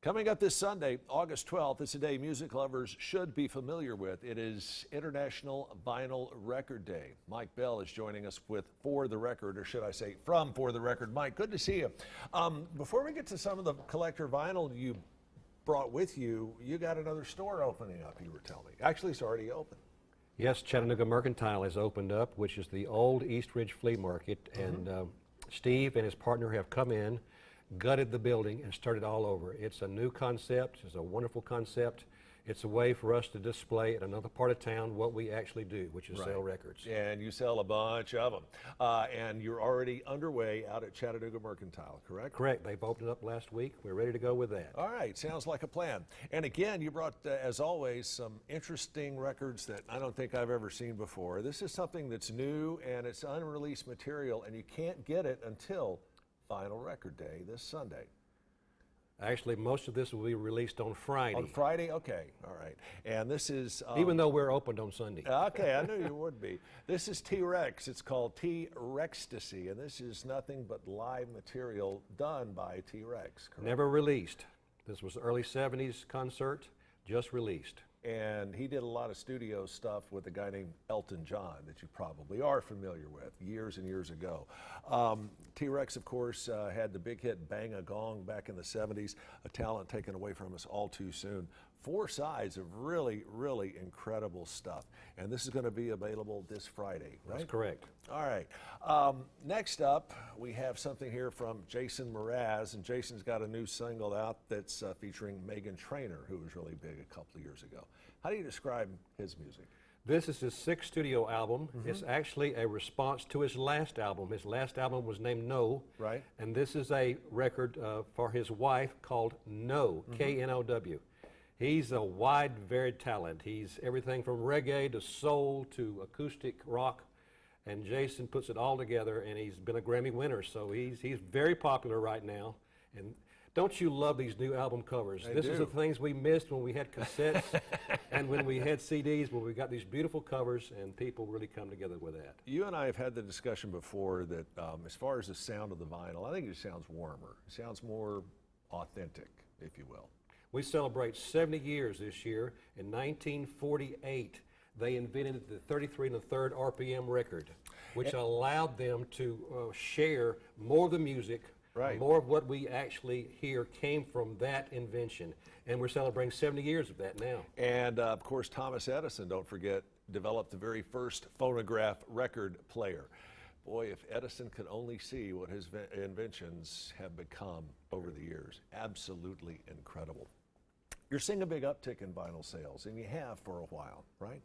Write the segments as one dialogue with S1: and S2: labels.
S1: Coming up this Sunday, August 12th, it's a day music lovers should be familiar with. It is International Vinyl Record Day. Mike Bell is joining us with For the Record, or should I say from For the Record. Mike, good to see you. Before we get to some of the collector vinyl you brought with you, you got another store opening up, you were telling me. Actually, it's already open.
S2: Yes, Chattanooga Mercantile has opened up, which is the old East Ridge Flea Market, and Steve and his partner have come in, gutted the building, and started all over. It's a new concept. It's a wonderful concept. It's a way for us to display at another part of town what we actually do, which is sell records.
S1: And you sell a bunch of them. And you're already underway out at Chattanooga Mercantile, correct?
S2: Correct. They've opened up last week. We're ready to go with that.
S1: All right. Sounds like a plan. And again, you brought, as always, some interesting records that I don't think I've ever seen before. This is something that's new, and it's unreleased material, and you can't get it until Vinyl Record Day this Sunday.
S2: Actually, most of this will be released on Friday.
S1: On Friday? Okay. All right. And this is...
S2: even though we're opened on Sunday.
S1: Okay, I knew you would be. This is T-Rex. It's called T-Rextasy, and this is nothing but live material done by T-Rex, correct?
S2: Never released. This was early 70s concert, just released.
S1: And he did a lot of studio stuff with a guy named Elton John that you probably are familiar with years and years ago. T-Rex, of course, had the big hit Bang a Gong back in the 70s, a talent taken away from us all too soon. 4 sides of really, really incredible stuff. And this is going to be available this Friday, right?
S2: That's correct.
S1: All right. Next up, we have something here from Jason Mraz, and Jason's got a new single out that's featuring Meghan Trainor, who was really big a couple of years ago. How do you describe his music?
S2: This is his 6th studio album. It's actually a response to his last album. His last album was named No.
S1: Right.
S2: And this is a record for his wife called No, K-N-O-W. He's a wide, varied talent. He's everything from reggae to soul to acoustic rock, and Jason puts it all together, and he's been a Grammy winner, so he's very popular right now. And don't you love these new album covers? This is the things we missed when we had cassettes and when we had CDs, where we got these beautiful covers, and people really come together with that.
S1: You and I have had the discussion before that as far as the sound of the vinyl, I think it sounds warmer. It sounds more authentic, if you will.
S2: We celebrate 70 years this year. In 1948, they invented the 33 1/3 RPM record, which allowed them to share more of the music.
S1: Right.
S2: More of what we actually hear came from that invention. And we're celebrating 70 years of that now.
S1: And of course, Thomas Edison, don't forget, developed the very first phonograph record player. Boy, if Edison could only see what his inventions have become over the years. Absolutely incredible. You're seeing a big uptick in vinyl sales, and you have for a while, right?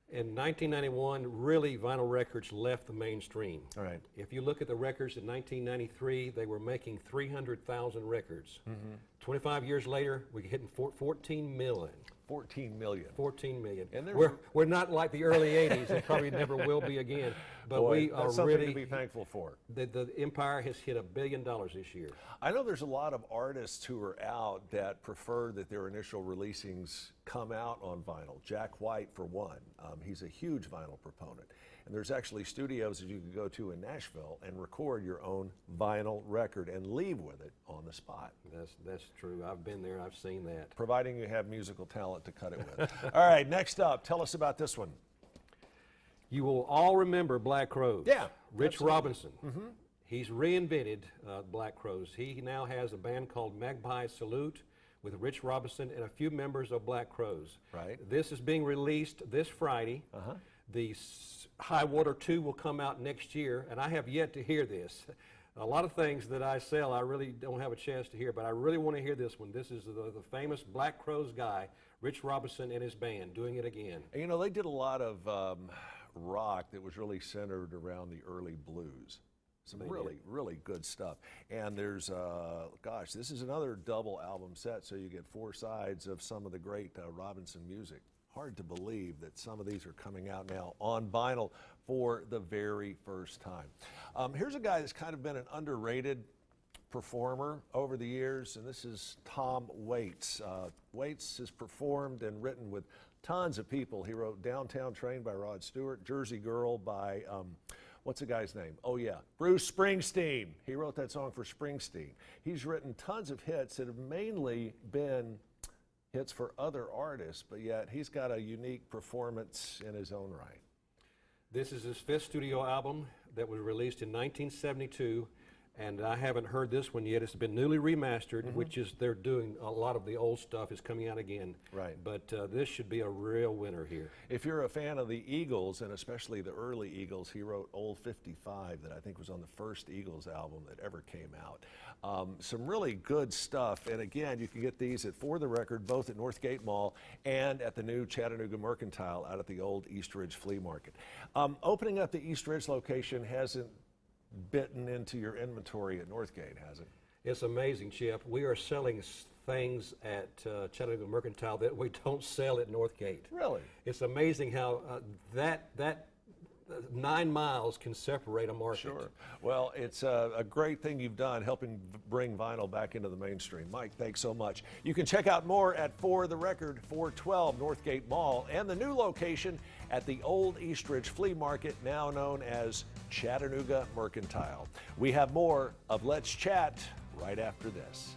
S2: In 1991, really, vinyl records left the mainstream.
S1: All right.
S2: If you look at the records in 1993, they were making 300,000 records. 25 years later, we're hitting 14 million.
S1: 14 million.
S2: 14 million.
S1: And
S2: we're not like the early 80s. It probably never will be again. But
S1: Boy,
S2: we are
S1: that's something
S2: really
S1: to be thankful for.
S2: The empire has hit $1 billion this year.
S1: I know there's a lot of artists who are out that prefer that their initial releasings come out on vinyl. Jack White, for one, he's a huge vinyl proponent. And there's actually studios that you can go to in Nashville and record your own vinyl record and leave with it on the spot.
S2: That's true. I've been there. I've seen that.
S1: Providing you have musical talent to cut it with. All right, next up, tell us about this one.
S2: You will all remember Black Crowes.
S1: Yeah,
S2: Rich
S1: absolutely.
S2: Robinson. He's reinvented Black Crowes. He now has a band called Magpie Salute with Rich Robinson and a few members of Black Crowes.
S1: Right.
S2: This is being released this Friday. The High Water 2 will come out next year, and I have yet to hear this. A lot of things that I sell, I really don't have a chance to hear, but I really want to hear this one. This is the famous Black Crowes guy, Rich Robinson and his band, doing it again.
S1: And you know, they did a lot of rock that was really centered around the early blues. Some really good stuff. And there's, gosh, this is another double album set, so you get 4 sides of some of the great Robinson music. Hard to believe that some of these are coming out now on vinyl for the very first time. Here's a guy that's kind of been an underrated performer over the years, and this is Tom Waits. Waits has performed and written with tons of people. He wrote Downtown Train by Rod Stewart, Jersey Girl by What's the guy's name? Oh, yeah, Bruce Springsteen. He wrote that song for Springsteen. He's written tons of hits that have mainly been hits for other artists, but yet he's got a unique performance in his own right.
S2: This is his fifth studio album that was released in 1972, and I haven't heard this one yet. It's been newly remastered, which is they're doing a lot of the old stuff is coming out again.
S1: Right.
S2: But this should be a real winner here.
S1: If you're a fan of the Eagles, and especially the early Eagles, he wrote Old 55 that I think was on the first Eagles album that ever came out. Some really good stuff. And again, you can get these at For the Record, both at Northgate Mall and at the new Chattanooga Mercantile out at the old East Ridge Flea Market. Opening up the East Ridge location hasn't bitten into your inventory at Northgate, has it?
S2: It's amazing, Chip. We are selling things at Chattanooga Mercantile that we don't sell at Northgate.
S1: Really?
S2: It's amazing how that 9 miles can separate a market.
S1: Sure. Well, it's a great thing you've done helping bring vinyl back into the mainstream. Mike, thanks so much. You can check out more at For the Record, 412 Northgate Mall, and the new location at the old East Ridge Flea Market, now known as Chattanooga Mercantile. We have more of Let's Chat right after this.